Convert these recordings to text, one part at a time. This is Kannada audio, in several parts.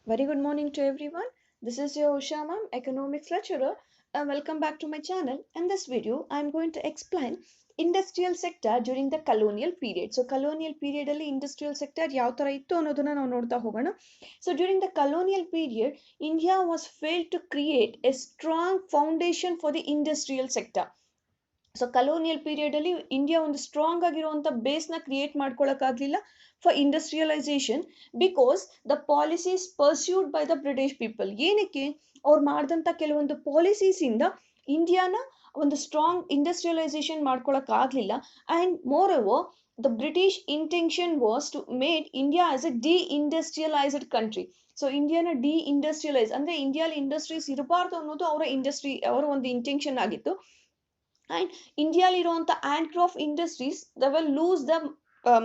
Very good morning to everyone. This is your Usha ma'am, economics lecturer. Welcome back to my channel. In this video, I am going to explain industrial sector during the colonial period. So colonial period ಅಲ್ಲಿ industrial sector ಯಾವ ತರ ಇತ್ತು ಅನ್ನೋದನ್ನ ನಾವು ನೋಡ್ತಾ ಹೋಗೋಣ. So during the colonial period, India was failed to create a strong foundation for the industrial sector. So colonial period ಅಲ್ಲಿ ಇಂಡಿಯಾ ಒಂದು ಸ್ಟ್ರಾಂಗ್ ಆಗಿರುವಂತ ಬೇಸ್ ನ ಕ್ರಿಯೇಟ್ ಮಾಡ್ಕೊಳಕ್ಕಾಗ್ಲಿಲ್ಲ for industrialisation because the policies pursued by the British people. ಏನಕ್ಕೆ ಅವ್ರು ಮಾಡಿದಂತ ಕೆಲವೊಂದು ಪಾಲಿಸೀಸ್ ಇಂದ ಇಂಡಿಯಾನ ಒಂದು ಸ್ಟ್ರಾಂಗ್ ಇಂಡಸ್ಟ್ರಿಯಲೈಸೇಷನ್ ಮಾಡ್ಕೊಳಕ್ ಆಗ್ಲಿಲ್ಲ. And moreover the British intention was to made India as a deindustrialised country. So ಇಂಡಿಯಾನ ಡಿ ಇಂಡಸ್ಟ್ರಿಯಲೈಸ್ ಅಂದ್ರೆ ಇಂಡಿಯಾಲಿ ಇಂಡಸ್ಟ್ರೀಸ್ ಇರಬಾರ್ದು ಅನ್ನೋದು ಅವರ ಒಂದು ಇಂಟೆನ್ಷನ್ ಆಗಿತ್ತು. And ಇಂಡಿಯಾಲಿ ಇರುವಂತ hand craft industries they will lose the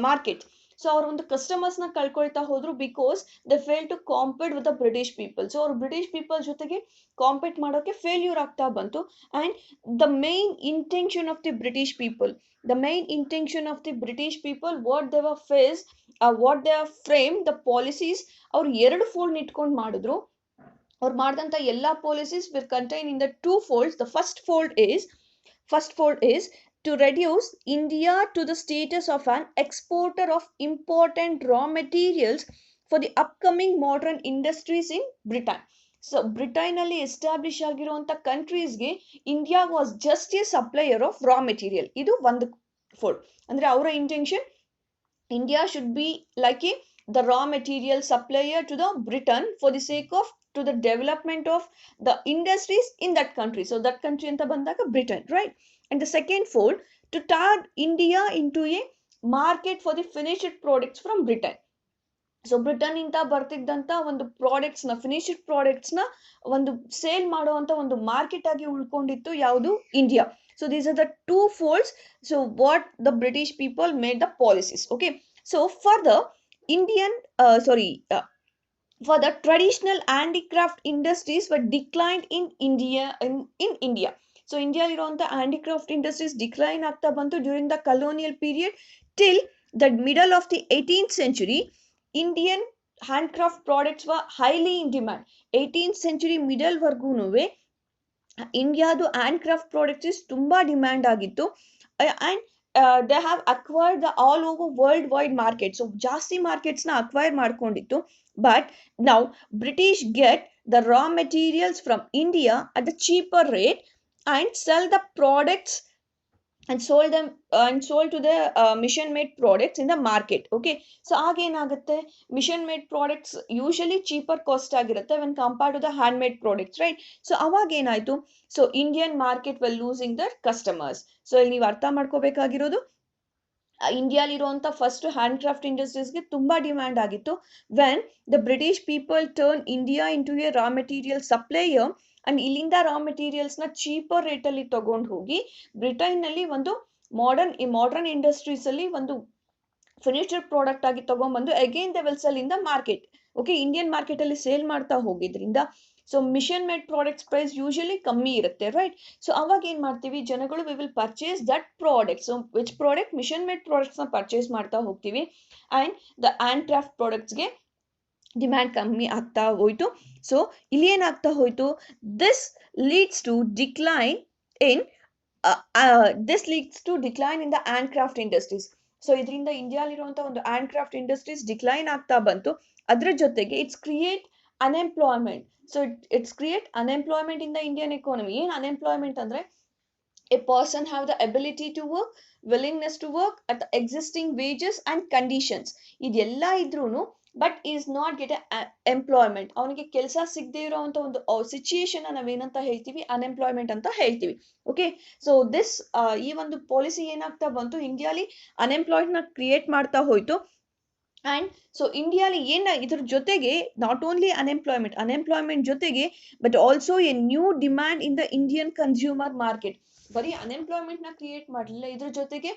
market. So ಅವ್ರ ಒಂದು ಕಸ್ಟಮರ್ಸ್ ನ ಕಳ್ಕೊಳ್ತಾ ಹೋದ್ರು because they fail to compete with the British people. So ಅವ್ರು ಬ್ರಿಟಿಷ್ ಪೀಪಲ್ ಜೊತೆಗೆ ಕಾಂಪೀಟ್ ಮಾಡೋಕೆ ಫೇಲ್ಯೂರ್ ಆಗ್ತಾ ಬಂತು. And the main intention of the British people what they were face what they are frame the policies ಅವ್ರು ಎರಡು ಫೋಲ್ಡ್ ಇಟ್ಕೊಂಡು ಮಾಡಿದ್ರು. ಅವ್ರು ಮಾಡಿದಂತ ಎಲ್ಲಾ policies will contain in the two folds. The first fold is to reduce India to the status of an exporter of important raw materials for the upcoming modern industries in Britain. So Britain ಅಲ್ಲಿ ಎಸ್ಟಾಬ್ಲಿಷ್ ಆಗಿರುವಂತ ಕಂಟ್ರೀಸ್ಗೆ India was just a supplier of raw material. ಇದು ಒಂದು ಫೋಲ್ಡ್. ಅಂದ್ರೆ ಅವರ intention India should be like the raw material supplier to the Britain for the sake of to the development of the industries in that country. So that country anta bandaga Britain, right? And the second fold, to turn India into a market for the finished products from Britain. So Britain ಇಂದ ಬರ್ತಿದ್ದಂತ ಒಂದು ಪ್ರಾಡಕ್ಟ್ಸ್ ನ ಫಿನಿಶ್ಡ್ ಪ್ರಾಡಕ್ಟ್ಸ್ ನ ಒಂದು ಸೇಲ್ ಮಾಡುವಂತ ಒಂದು ಮಾರ್ಕೆಟ್ ಆಗಿ ಉಳ್ಕೊಂಡಿತ್ತು ಯಾವುದು India. So these are the two folds. So what the British people made the policies. Okay, so for the Indian for the traditional handicraft industries were declined in India. So India ಇರುವಂತ handicraft industries decline ಆಗ್ತಾ ಬಂತು during the colonial period till the middle of the 18th century. Indian handcraft products were highly in demand. 18th century middle ವರ್ಗೂನುವೆ ಇಂಡಿಯಾದು ಹ್ಯಾಂಡ್ಕ್ರಾಫ್ಟ್ ಪ್ರಾಡಕ್ಟ್ಸ್ ತುಂಬಾ ಡಿಮ್ಯಾಂಡ್ ಆಗಿತ್ತು. And they have acquired the all over worldwide market. So ಜಾಸ್ತಿ ಮಾರ್ಕೆಟ್ಸ್ ನ ಅಕ್ವೈರ್ ಮಾಡ್ಕೊಂಡಿತ್ತು. But now British get the raw materials from India at the cheaper rate and sell the products and sold to the mission made products in the market. Okay, so ಆಗೇನಾಗುತ್ತೆ, machine made products usually cheaper cost ಆಗಿರುತ್ತೆ when compared to the handmade products, right? So ಅವಾಗ ಏನಾಯ್ತು, so Indian market will losing their customers. So ಇಲ್ಲಿ ನೀವು ಅರ್ಥ ಮಾಡ್ಕೋಬೇಕಾಗಿರೋದು, ಇಂಡಿಯಾಲಿರುವಂತ ಫಸ್ಟ್ ಹ್ಯಾಂಡ್ ಕ್ರಾಫ್ಟ್ ಇಂಡಸ್ಟ್ರೀಸ್ಗೆ ತುಂಬಾ ಡಿಮ್ಯಾಂಡ್ ಆಗಿತ್ತು. When the British people turn India into a raw material supplier and ಇಲ್ಲಿಂದ ರಾ ಮೆಟೀರಿಯಲ್ಸ್ ನ ಚೀಪರ್ ರೇಟ್ ಅಲ್ಲಿ ತಗೊಂಡು ಹೋಗಿ ಬ್ರಿಟನ್ ನಲ್ಲಿ ಒಂದು ಮಾಡರ್ನ್ ಇಂಡಸ್ಟ್ರೀಸ್ ಅಲ್ಲಿ ಒಂದು ಫಿನಿಶ್ಡ್ ಪ್ರಾಡಕ್ಟ್ ಆಗಿ ತಗೊಂಡ್ಬಂದು again the will sell in the market. Okay, Indian market ಅಲ್ಲಿ ಸೇಲ್ ಮಾಡ್ತಾ ಹೋಗಿದ್ರಿಂದ so machine made products price usually ಕಮ್ಮಿ ಇರುತ್ತೆ, ರೈಟ್? ಸೊ ಅವಾಗ ಏನ್ ಮಾಡ್ತೀವಿ ಜನಗಳು, we will purchase that product. So which product? Machine made products ನ ಪರ್ಚೇಸ್ ಮಾಡ್ತಾ ಹೋಗ್ತೀವಿ. ಅಂಡ್ ದ ಹ್ಯಾಂಡ್ ಕ್ರಾಫ್ಟ್ ಪ್ರಾಡಕ್ಟ್ಸ್ಗೆ ಡಿಮ್ಯಾಂಡ್ ಕಮ್ಮಿ ಆಗ್ತಾ ಹೋಯ್ತು. ಸೊ ಇಲ್ಲಿ ಏನಾಗ್ತಾ ಹೋಯ್ತು, this leads to decline in the hand craft industries. So ಇದರಿಂದ ಇಂಡಿಯಾಲಿರುವಂತಹ ಒಂದು ಹ್ಯಾಂಡ್ ಕ್ರಾಫ್ಟ್ ಇಂಡಸ್ಟ್ರೀಸ್ ಡಿಕ್ಲೈನ್ ಆಗ್ತಾ ಬಂತು. ಅದ್ರ ಜೊತೆಗೆ it's create unemployment. So it's create unemployment in the Indian economy. ಏನ್ ಅನ್ಎಂಪ್ಲಾಯ್ಮೆಂಟ್ ಅಂದ್ರೆ, a person have the ability to work, willingness to work at the existing wages and conditions. ಇದೆಲ್ಲ ಇದ್ರೂನು but is not get employment. ಅವನಿಗೆ ಕೆಲಸ ಸಿಗದೆ ಇರುವಂತ ಒಂದು ಸಿಚುಯೇಷನ್ ನಾವೇನಂತ ಹೇಳ್ತೀವಿ, ಅನ್ಎಂಪ್ಲಾಯ್ಮೆಂಟ್ ಅಂತ ಹೇಳ್ತೀವಿ. ಓಕೆ, ಸೊ ದಿಸ್ ಈ ಒಂದು ಪಾಲಿಸಿ ಏನಾಗ್ತಾ ಬಂತು, ಇಂಡಿಯಾಲಿ ಅನ್ಎಂಪ್ಲಾಯ್ಡ್ ನ ಕ್ರಿಯೇಟ್ ಮಾಡ್ತಾ ಹೋಯ್ತು. ಅಂಡ್ ಸೊ ಇಂಡಿಯಾಲಿ ಇದ್ರ ಜೊತೆಗೆ ನಾಟ್ ಓನ್ಲಿ ಅನ್ಎಂಪ್ಲಾಯ್ಮೆಂಟ್ ಜೊತೆಗೆ but also A new demand in the Indian consumer market. ಬರೀ ಅನ್ಎಂಪ್ಲಾಯ್ಮೆಂಟ್ ನ ಕ್ರಿಯೇಟ್ ಮಾಡಲಿಲ್ಲ, ಇದ್ರ ಜೊತೆಗೆ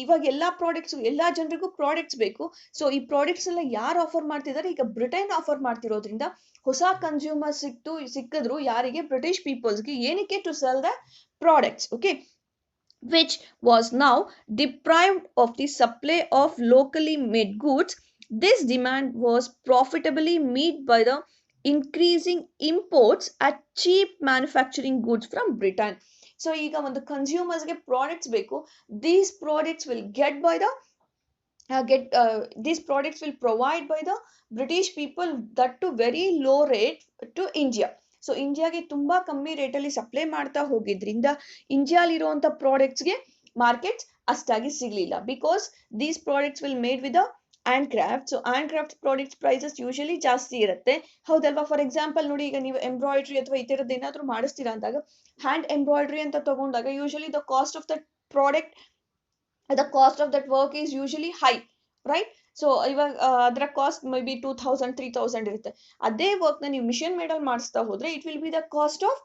ಇವಾಗ ಎಲ್ಲಾ ಜನರಿಗೂ ಪ್ರಾಡಕ್ಟ್ಸ್ ಬೇಕು. ಸೊ ಈ ಪ್ರಾಡಕ್ಟ್ಸ್ ಎಲ್ಲ ಯಾರು ಆಫರ್ ಮಾಡ್ತಿದ್ದಾರೆ, ಈಗ ಬ್ರಿಟನ್ ಆಫರ್ ಮಾಡ್ತಿರೋದ್ರಿಂದ ಹೊಸ ಕನ್ಸ್ಯೂಮರ್ ಸಿಕ್ಕಿದ್ರು ಯಾರಿಗೆ, ಬ್ರಿಟಿಷ್ ಪೀಪಲ್ಸ್ಗೆ. ಏನಕ್ಕೆ? To sell the products. Okay, which was now deprived of the supply of locally made goods. This demand was profitably met by the increasing imports at cheap manufacturing goods from Britain. So ಈಗ ಒಂದು ಕನ್ಸ್ಯೂಮರ್ಸ್ಗೆ ಪ್ರಾಡಕ್ಟ್ಸ್ ಬೇಕು, these products will get by the these products will provide by the British people, that to very low rate to India. So ಇಂಡಿಯಾಗೆ ತುಂಬಾ ಕಮ್ಮಿ ರೇಟಲ್ಲಿ ಸಪ್ಲೈ ಮಾಡ್ತಾ ಹೋಗಿದ್ರಿಂದ ಇಂಡಿಯಾಲಿರುವಂಥ ಪ್ರಾಡಕ್ಟ್ಸ್ಗೆ ಮಾರ್ಕೆಟ್ಸ್ ಅಷ್ಟಾಗಿ ಸಿಗಲಿಲ್ಲ, because these products will made with hand craft. So hand craft products prices usually ಜಾಸ್ತಿ ಇರುತ್ತೆ, ಹೌದಲ್ವಾ? ಫಾರ್ ಎಕ್ಸಾಂಪಲ್ ನೋಡಿ, ಈಗ ನೀವು ಎಂಬ್ರಾಯ್ಡ್ರಿ ಅಥವಾ ಈ ಥರದ್ದು ಏನಾದರೂ ಮಾಡಿಸ್ತೀರಾ ಅಂದಾಗ, ಹ್ಯಾಂಡ್ ಎಂಬ್ರಾಯ್ಡ್ರಿ ಅಂತ ತಗೊಂಡಾಗ usually the cost of that product, the cost of that work is usually high, right? So ಇವಾಗ ಅದರ ಕಾಸ್ಟ್ ಮೇ ಬಿ 2000 3000 ಇರುತ್ತೆ. ಅದೇ ವರ್ಕ್ನ ನೀವು ಮಿಷನ್ ಮೇಡಲ್ ಮಾಡಿಸ್ತಾ ಹೋದ್ರೆ it will be the cost of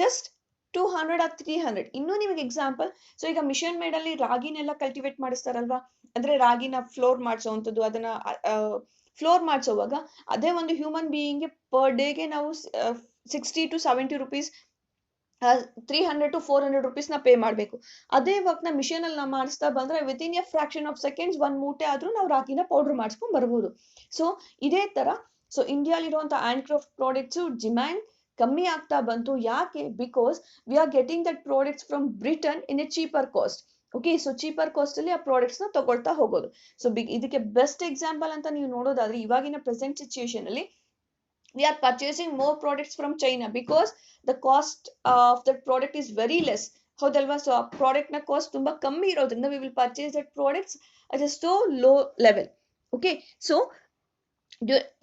just 200 or 300. ಇನ್ನೂ ನಿಮಗೆ ಎಕ್ಸಾಂಪಲ್, ಸೊ ಈಗ ಮಿಷನ್ ಮೇಡಲ್ಲಿ ರಾಗಿನೆಲ್ಲ ಕಲ್ಟಿವೇಟ್ ಮಾಡಿಸ್ತಾರಲ್ವಾ, ಅಂದ್ರೆ ರಾಗಿನ ಫ್ಲೋರ್ ಮಾಡಿಸೋವಂಥದ್ದು, ಅದನ್ನ ಫ್ಲೋರ್ ಮಾಡಿಸೋವಾಗ ಅದೇ ಒಂದು ಹ್ಯೂಮನ್ ಬೀಯಿಂಗ್ಗೆ ಪರ್ ಡೇಗೆ ನಾವು 60 to 70 rupees 300 to 400 rupeesನ ಪೇ ಮಾಡಬೇಕು. ಅದೇ ವರ್ಕ್ನ ಮಿಷನ್ ಅಲ್ಲಿ ನಾವು ಮಾಡಿಸ್ತಾ ಬಂದ್ರೆ within A fraction of seconds ಒಂದು ಮೂಟೆ ಆದ್ರೂ ನಾವು ರಾಗಿನ ಪೌಡರ್ ಮಾಡಿಸ್ಕೊಂಡು ಬರ್ಬೋದು. ಸೊ ಇದೇ ತರ ಸೊ ಇಂಡಿಯಾಲಿರುವಂಥ ಹ್ಯಾಂಡ್ ಕ್ರಾಫ್ಟ್ ಪ್ರಾಡಕ್ಟ್ಸು ಡಿಮ್ಯಾಂಡ್ ಕಮ್ಮಿ ಆಗ್ತಾ ಬಂತು. ಯಾಕೆ? Because we are getting that products from Britain in a cheaper cost. Okay, so cheaper cost ಅಲ್ಲಿ ಆ ಪ್ರಾಡಕ್ಟ್ಸ್ನ ತಗೊಳ್ತಾ ಹೋಗೋದು. ಸೊ ಇದಕ್ಕೆ ಬೆಸ್ಟ್ ಎಕ್ಸಾಂಪಲ್ ಅಂತ ನೀವು ನೋಡೋದಾದ್ರೆ ಇವಾಗಿನ ಪ್ರೆಸೆಂಟ್ ಸಿಚುಯೇಷನ್ ಅಲ್ಲಿ we are purchasing more products from China because the cost of that product is very less. ಹೌದಲ್ವಾ? ಸೊ ಆ ಪ್ರಾಡಕ್ಟ್ ನ ಕಾಸ್ಟ್ ತುಂಬಾ ಕಮ್ಮಿ ಇರೋದ್ರಿಂದ we will purchase that products at a so low level. Okay, so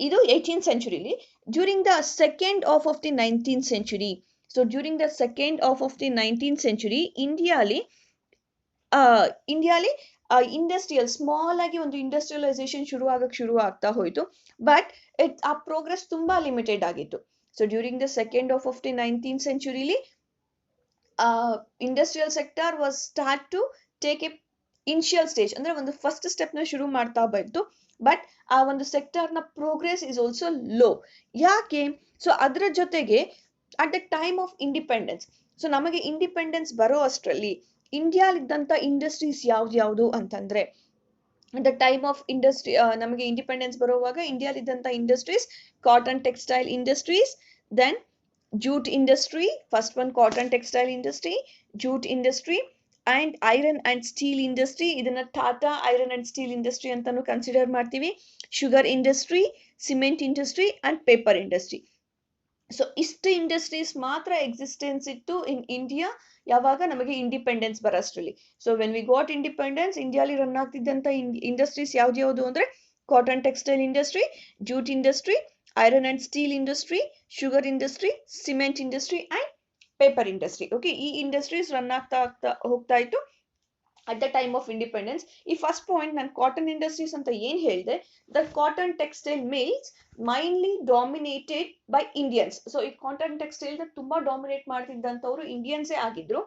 ಇದು 18th century. During the second half of the 19th century, so during the second half of the 19th century, ಇಂಡಿಯಾಲಿ ಇಂಡಸ್ಟ್ರಿಯಲ್ ಸ್ಮಾಲ್ ಆಗಿ ಒಂದು ಇಂಡಸ್ಟ್ರಿಯಲೈಸೇಷನ್ ಶುರು ಆಗ್ತಾ ಹೋಯಿತು. ಬಟ್ ಆ ಪ್ರೋಗ್ರೆಸ್ ತುಂಬಾ ಲಿಮಿಟೆಡ್ ಆಗಿತ್ತು. So during the second half of the 19th century industrial sector was start to take a initial stage, ಅಂದ್ರೆ ಒಂದು ಫಸ್ಟ್ ಸ್ಟೆಪ್ ನ ಶುರು ಮಾಡ್ತಾ ಬಂತು. ಬಟ್ ಆ ಒಂದು ಸೆಕ್ಟರ್ ನ ಪ್ರೋಗ್ರೆಸ್ ಇಸ್ ಆಲ್ಸೋ ಲೋ. ಯಾಕೆ? ಸೊ ಅದರ ಜೊತೆಗೆ at the time of independence, so ನಮಗೆ ಇಂಡಿಪೆಂಡೆನ್ಸ್ ಬರೋ ಅಷ್ಟರಲ್ಲಿ ಇಂಡಿಯಾಲಿದ್ದಂಥ ಇಂಡಸ್ಟ್ರೀಸ್ ಯಾವ್ದು ಅಂತಂದ್ರೆ, ದ ಟೈಮ್ ಆಫ್ ಇಂಡಸ್ಟ್ರಿ ನಮಗೆ ಇಂಡಿಪೆಂಡೆನ್ಸ್ ಬರುವಾಗ ಇಂಡಿಯಾಲಿದ್ದಂಥ industries cotton textile industries, then jute industry, first one cotton textile industry, jute industry and iron and steel industry, ಇದನ್ನ Tata iron and steel industry ಅಂತಾನು ಕನ್ಸಿಡರ್ ಮಾಡ್ತೀವಿ. Sugar industry, cement industry and paper industry. So ಇಷ್ಟು ಇಂಡಸ್ಟ್ರೀಸ್ ಮಾತ್ರ ಎಕ್ಸಿಸ್ಟೆನ್ಸ್ ಇತ್ತು ಇನ್ ಇಂಡಿಯಾ ಯಾವಾಗ ನಮಗೆ ಇಂಡಿಪೆಂಡೆನ್ಸ್ ಬರೋಷ್ಟರಲ್ಲಿ. So when we got independence, ಇಂಡಿಯಾಲಿ ರನ್ ಆಗ್ತಿದ್ದಂಥ ಇಂಡಸ್ಟ್ರೀಸ್ ಯಾವ್ದು ಅಂದ್ರೆ cotton textile industry, jute industry, iron and steel industry, sugar industry, cement industry and paper industry. Okay, ಈ ಇಂಡಸ್ಟ್ರೀಸ್ ರನ್ ಆಗ್ತಾ ಹೋಗ್ತಾ ಇತ್ತು at the time of independence. ಈ ಫಸ್ಟ್ ಪಾಯಿಂಟ್ ನಾನು ಕಾಟನ್ ಇಂಡಸ್ಟ್ರೀಸ್ ಅಂತ ಏನ್ ಹೇಳಿದೆ, the cotton textile mills mainly dominated by Indians. So ಈ ಕಾಟನ್ ಟೆಕ್ಸ್ಟೈಲ್ ತುಂಬಾ ಡಾಮಿನೇಟ್ ಮಾಡ್ತಿದ್ದಂಥವ್ರು ಇಂಡಿಯನ್ಸೇ ಆಗಿದ್ರು.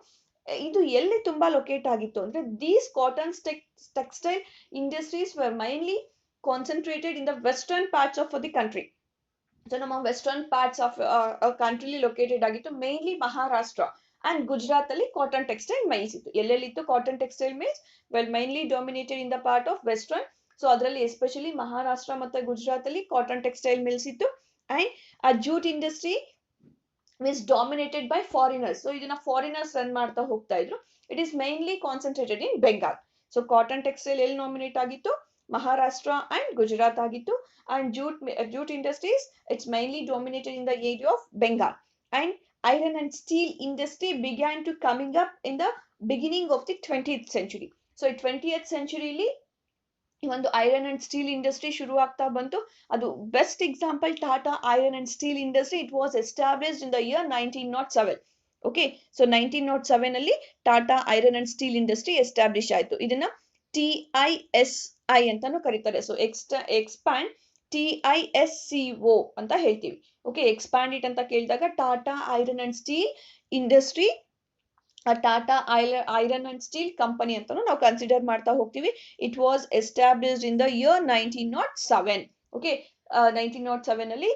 ಇದು ಎಲ್ಲಿ ತುಂಬಾ ಲೊಕೇಟ್ ಆಗಿತ್ತು ಅಂದ್ರೆ, these cotton textile industries were mainly concentrated in the western parts of the country. So ನಮ್ಮ ವೆಸ್ಟರ್ನ್ ಪಾರ್ಟ್ಸ್ ಆಫ್ ಕಂಟ್ರಿಲಿ ಲೊಕೇಟೆಡ್ ಆಗಿತ್ತು, ಮೇನ್ಲಿ ಮಹಾರಾಷ್ಟ್ರ ಅಂಡ್ ಗುಜರಾತ್ ಅಲ್ಲಿ ಕಾಟನ್ ಟೆಕ್ಸ್ಟೈಲ್ ಮಿಲ್ಸ್ ಇತ್ತು. ಎಲ್ಲೆಲ್ಲಿತ್ತು cotton textile mills? Well mainly dominated in the part of western. So ಅದರಲ್ಲಿ ಎಸ್ಪೆಷಲಿ ಮಹಾರಾಷ್ಟ್ರ ಮತ್ತೆ ಗುಜರಾತ್ ಅಲ್ಲಿ ಕಾಟನ್ ಟೆಕ್ಸ್ಟೈಲ್ ಮಿಲ್ಸ್ ಇತ್ತು. ಅಂಡ್ ಆ jute industry is dominated by foreigners. So ಇದನ್ನ ಫಾರಿನರ್ಸ್ ರನ್ ಮಾಡ್ತಾ ಹೋಗ್ತಾ ಇದ್ರು. It is mainly concentrated in Bengal. So cotton textile ಎಲ್ಲಿ ನಾಮಿನೇಟ್ ಆಗಿತ್ತು? ಮಹಾರಾಷ್ಟ್ರ ಅಂಡ್ ಗುಜರಾತ್ ಆಗಿತ್ತು. And jute industries, it's mainly dominated in the area of Bengal. And iron and steel industry began to coming up in the beginning of the 20th century. So 20th century li ಒಂದು ಐರನ್ ಅಂಡ್ ಸ್ಟೀಲ್ ಇಂಡಸ್ಟ್ರಿ ಶುರು ಆಗ್ತಾ ಬಂತು. ಅದು best example Tata iron and steel industry. It was established in the year 1907. Okay, so 1907 ಅಲ್ಲಿ Tata iron and steel industry establish ಆಯ್ತು. ಇದನ್ನ TISI ಅಂತಾನು ಕರೀತಾರೆ. ಸೊ ಎಕ್ಸ್ಪ್ಯಾಂಡ್ TISCO ಅಂತ ಹೇಳ್ತೀವಿ. ಓಕೆ, ಎಕ್ಸ್ಪ್ಯಾಂಡ್ ಇಟ್ ಅಂತ ಕೇಳಿದಾಗ Tata iron and steel industry, Tata iron and steel company ಅಂತಾನು ನಾವು ಕನ್ಸಿಡರ್ ಮಾಡ್ತಾ ಹೋಗ್ತೀವಿ. It was established in the year 1907. Okay, 1907 ಅಲ್ಲಿ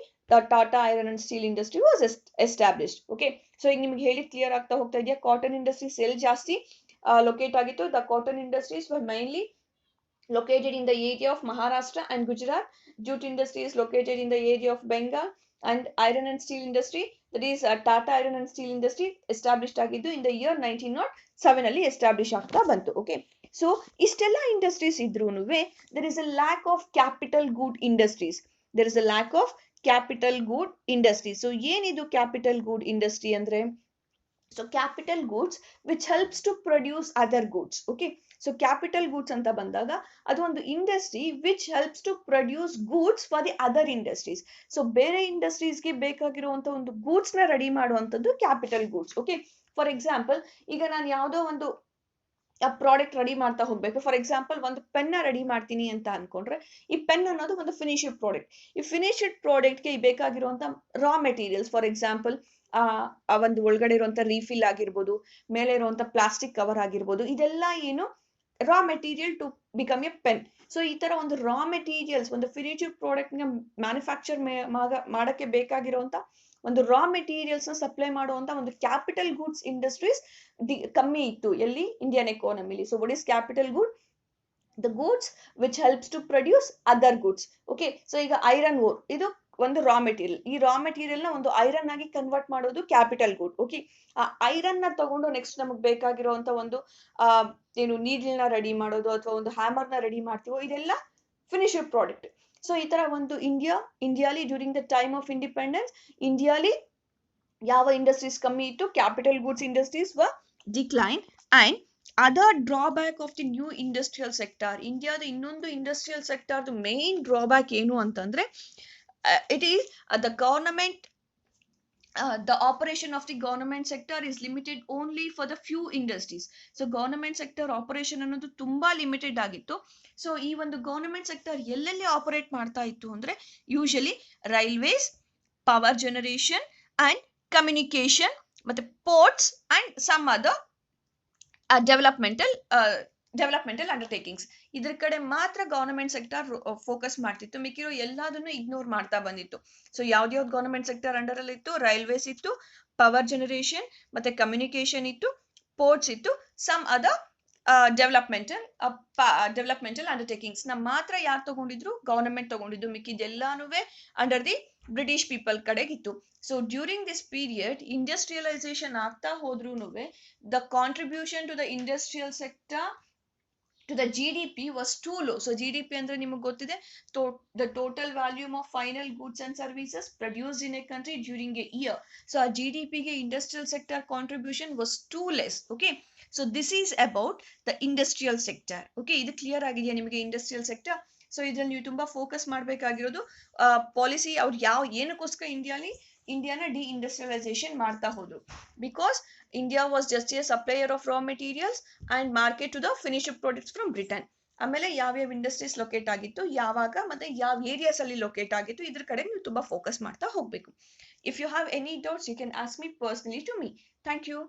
Tata iron and steel industry was established. Okay, so ಈಗ ನಿಮ್ಗೆ ಹೇಳಿ ಕ್ಲಿಯರ್ ಆಗ್ತಾ ಹೋಗ್ತಾ ಇದೆಯಾ? ಕಾಟನ್ ಇಂಡಸ್ಟ್ರೀಸ್ ಎಲ್ಲಿ ಜಾಸ್ತಿ ಲೊಕೇಟ್ ಆಗಿತ್ತು? The cotton industries were mainly located in the area of Maharashtra and Gujarat. Jute industry is located in the area of Bengal. and iron and steel industry, that is Tata Iron and Steel Industry established ಆಗಿದ್ದು in the year 1907 ಅಲ್ಲಿ ಎಸ್ಟಾಬ್ಲಿಷ್ ಆಗ್ತಾ ಬಂತು. ಓಕೆ, ಸೊ ಇಷ್ಟೆಲ್ಲ industries ಇದ್ರೂನುವೆ there is a lack of capital good industries. there is a lack of capital good industry. So ಏನಿದು capital good industry ಅಂದ್ರೆ, so capital goods which helps to produce other goods. Okay, so capital goods anta bandaga adu ಒಂದು industry which helps to produce goods for the other industries. so ಬೇರೆ industries ಗೆ ಬೇಕಾಗಿರುವಂತ ಒಂದು goods ನ ರೆಡಿ ಮಾಡುವಂತದ್ದು capital goods. okay, for example ಈಗ ನಾನು ಯಾವುದೋ ಒಂದು ಪ್ರಾಡಕ್ಟ್ ರೆಡಿ ಮಾಡ್ತಾ ಹೋಗ್ಬೇಕು. ಫಾರ್ ಎಕ್ಸಾಂಪಲ್ ಒಂದು ಪೆನ್ನ ರೆಡಿ ಮಾಡ್ತೀನಿ ಅಂತ ಅನ್ಕೊಂಡ್ರೆ, ಈ ಪೆನ್ ಅನ್ನೋದು ಒಂದು ಫಿನಿಶ್ಡ್ ಪ್ರಾಡಕ್ಟ್. ಈ ಫಿನಿಶ್ಡ್ ಪ್ರಾಡಕ್ಟ್ಗೆ ಬೇಕಾಗಿರುವಂತ ರಾ ಮೆಟೀರಿಯಲ್ಸ್, ಫಾರ್ ಎಕ್ಸಾಂಪಲ್ ಆ ಒಂದು ಒಳಗಡೆ ಇರುವಂತ ರೀಫಿಲ್ ಆಗಿರ್ಬೋದು, ಮೇಲೆ ಇರುವಂತ ಪ್ಲಾಸ್ಟಿಕ್ ಕವರ್ ಆಗಿರ್ಬೋದು, ಇದೆಲ್ಲ ಏನು raw material to become a pen. So ಈ ತರ ಒಂದು ರಾ ಮೆಟೀರಿಯಲ್ಸ್, ಒಂದು ಫಿನಿಶ್ಡ್ ಪ್ರಾಡಕ್ಟ್ ನ ಮ್ಯಾನುಫ್ಯಾಕ್ಚರ್ ಮಾಡಕ್ಕೆ ಬೇಕಾಗಿರುವಂತ ಒಂದು ರಾ ಮೆಟೀರಿಯಲ್ಸ್ ನ ಸಪ್ಲೈ ಮಾಡುವಂತ ಒಂದು ಕ್ಯಾಪಿಟಲ್ ಗೂಡ್ಸ್ ಇಂಡಸ್ಟ್ರೀಸ್ ಕಮ್ಮಿ ಇತ್ತು ಎಲ್ಲಿ, ಇಂಡಿಯನ್ ಎಕಾನಮಿಲಿ. So what is capital good? the goods which helps to produce other goods. okay, so ಈಗ ಐರನ್ ಓರ್ ಇದು ಒಂದು ರಾ ಮೆಟೀರಿಯಲ್. ಈ ರಾ ಮೆಟೀರಿಯಲ್ ನ ಒಂದು ಐರನ್ ಆಗಿ ಕನ್ವರ್ಟ್ ಮಾಡೋದು ಕ್ಯಾಪಿಟಲ್ ಗುಡ್. ಓಕೆ, ಆ ಐರನ್ ನ ತಗೊಂಡು ನೆಕ್ಸ್ಟ್ ನಮಗೆ ಬೇಕಾಗಿರುವಂತ ಒಂದು ಏನು ನೀಡ್ಲ್ ನ ರೆಡಿ ಮಾಡೋದು ಅಥವಾ ಒಂದು ಹ್ಯಾಮರ್ ನ ರೆಡಿ ಮಾಡ್ತೀವೋ, ಇದೆಲ್ಲ ಫಿನಿಶ್ಡ್ ಪ್ರಾಡಕ್ಟ್. ಸೊ ಈ ತರ ಒಂದು ಇಂಡಿಯಾಲಿ during the time of independence ಇಂಡಿಯಾಲಿ ಯಾವ ಇಂಡಸ್ಟ್ರೀಸ್ ಕಮ್ಮಿ ಇತ್ತು? Capital goods industries were decline. and other drawback of the new industrial sector, ಇಂಡಿಯಾದ ಇನ್ನೊಂದು ಇಂಡಸ್ಟ್ರಿಯಲ್ ಸೆಕ್ಟರ್ ಮೇನ್ ಡ್ರಾಬ್ಯಾಕ್ ಏನು ಅಂತಂದ್ರೆ, it is the government the operation of the government sector is limited only for the few industries. so government sector operation ಅನ್ನೋದು ತುಂಬಾ ಲಿಮಿಟೆಡ್ ಆಗಿತ್ತು. ಸೊ ಈ ಒಂದು ಗವರ್ನಮೆಂಟ್ ಸೆಕ್ಟರ್ ಎಲ್ಲೆಲ್ಲಿ ಆಪರೇಟ್ ಮಾಡ್ತಾ ಇತ್ತು ಅಂದ್ರೆ, usually railways, power generation and communication, ಮತ್ತೆ ports and some other developmental undertakings. ಇದ್ರ ಕಡೆ ಮಾತ್ರ ಗವರ್ನಮೆಂಟ್ ಸೆಕ್ಟರ್ ಫೋಕಸ್ ಮಾಡ್ತಿತ್ತು, ಮಿಕ್ಕಿರೋ ಎಲ್ಲದನ್ನು ಇಗ್ನೋರ್ ಮಾಡ್ತಾ ಬಂದಿತ್ತು. ಸೊ ಯಾವ್ದ್ಯಾವ್ದು ಗವರ್ನಮೆಂಟ್ ಸೆಕ್ಟರ್ ಅಂಡರ್ ಅಲ್ಲಿ ಇತ್ತು? ರೈಲ್ವೇಸ್ ಇತ್ತು, ಪವರ್ ಜನರೇಷನ್, ಮತ್ತೆ ಕಮ್ಯುನಿಕೇಶನ್ ಇತ್ತು, ಪೋರ್ಟ್ಸ್ ಇತ್ತು, ಸಮ್ ಅದರ್ ಡೆವಲಪ್ಮೆಂಟಲ್ ಅಂಡರ್ಟೇಕಿಂಗ್ಸ್ ನ ಮಾತ್ರ ಯಾರು ತಗೊಂಡಿದ್ರು? ಗವರ್ನಮೆಂಟ್ ತಗೊಂಡಿದ್ದು. ಮಿಕ್ಕಿದೆಲ್ಲಾನು ಅಂಡರ್ ದಿ ಬ್ರಿಟಿಷ್ ಪೀಪಲ್ ಕಡೆಗಿತ್ತು. So during this period industrialisation ಆಗ್ತಾ ಹೋದ್ರೂನುವೆ the contribution to the industrial sector to the GDP was too low. So GDP ಅಂದ್ರೆ ನಿಮಗೆ ಗೊತ್ತಿದೆ, the total volume of final goods and services produced in a country during a year. So ಆ GDP ಗೆ industrial sector contribution was too less. okay, so this is about the industrial sector. okay, ಇದು ಕ್ಲಿಯರ್ ಆಗಿದೆಯಾ ನಿಮಗೆ ಇಂಡಸ್ಟ್ರಿಯಲ್ ಸೆಕ್ಟರ್? ಸೊ ಇದ್ರಲ್ಲಿ ನೀವು ತುಂಬಾ ಫೋಕಸ್ ಮಾಡಬೇಕಾಗಿರೋದು ಪಾಲಿಸಿ ಅವ್ರು ಏನಕ್ಕೋಸ್ಕರ ಇಂಡಿಯಾನ ಡಿ-ಇಂಡಸ್ಟ್ರಿಯಲೈಸೇಷನ್ ಮಾಡ್ತಾ ಹೋದ್ರು. Because India was just a supplier of raw materials and market to the finished products from Britain. ಆಮೇಲೆ ಯಾವ್ಯಾವ ಇಂಡಸ್ಟ್ರೀಸ್ ಲೊಕೇಟ್ ಆಗಿತ್ತು, ಯಾವಾಗ, ಮತ್ತೆ ಯಾವ ಏರಿಯಾಸ್ ಅಲ್ಲಿ ಲೊಕೇಟ್ ಆಗಿತ್ತು, ಇದ್ರ ಕಡೆ ನೀವು ತುಂಬಾ ಫೋಕಸ್ ಮಾಡ್ತಾ ಹೋಗ್ಬೇಕು. If you have any doubts, you can ask me personally to me. Thank you.